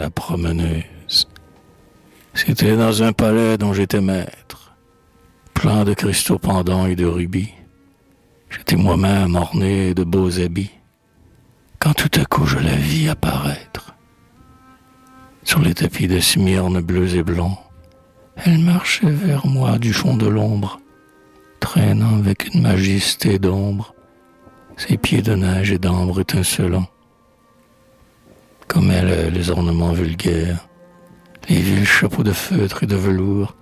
la promeneuse. C'était dans un palais dont j'étais maître, plein de cristaux pendants et de rubis. J'étais moi-même orné de beaux habits, quand tout à coup je la vis apparaître. Sur les tapis de Smyrne bleus et blancs, elle marchait vers moi du fond de l'ombre, traînant avec une majesté d'ombre ses pieds de neige et d'ambre étincelants. Comme elle, les ornements vulgaires, les vils chapeaux de feutre et de velours,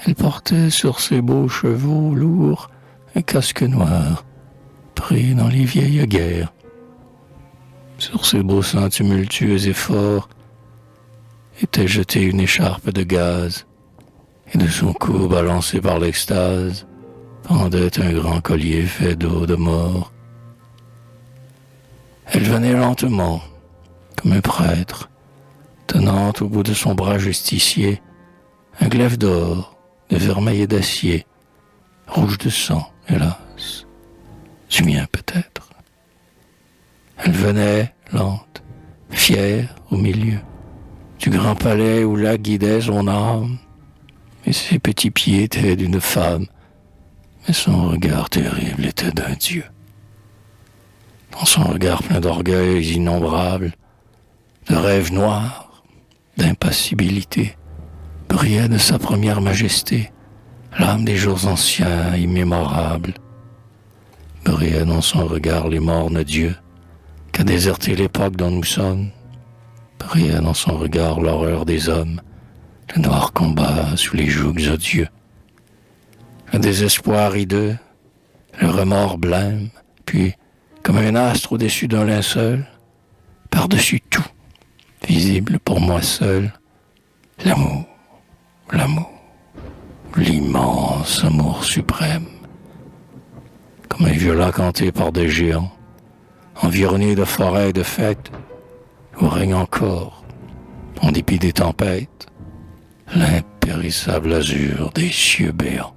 elle portait sur ses beaux chevaux lourds un casque noir, pris dans les vieilles guerres. Sur ses beaux seins tumultueux et forts était jetée une écharpe de gaz, et de son cou, balancé par l'extase, pendait un grand collier fait d'eau de mort. Elle venait lentement, comme un prêtre, tenant au bout de son bras justicier un glaive d'or, de vermeil et d'acier, rouge de sang, hélas, du mien peut-être. Elle venait, lente, fière au milieu du grand palais où la guidait son âme, et ses petits pieds étaient d'une femme, mais son regard terrible était d'un dieu. Dans son regard plein d'orgueils innombrables, de rêves noirs, d'impassibilité, brillait de sa première majesté l'âme des jours anciens, immémorables. Brillait dans son regard les mornes dieux, qu'a déserté l'époque dont nous sommes. Brillait dans son regard l'horreur des hommes, le noir combat sous les jougs odieux. Le désespoir hideux, le remords blême, puis, comme un astre au-dessus d'un linceul, par-dessus tout, visible pour moi seul, l'amour, l'immense amour suprême. Comme un viola canté par des géants, environné de forêts et de fêtes, où règne encore, en dépit des tempêtes, l'impérissable azur des cieux béants.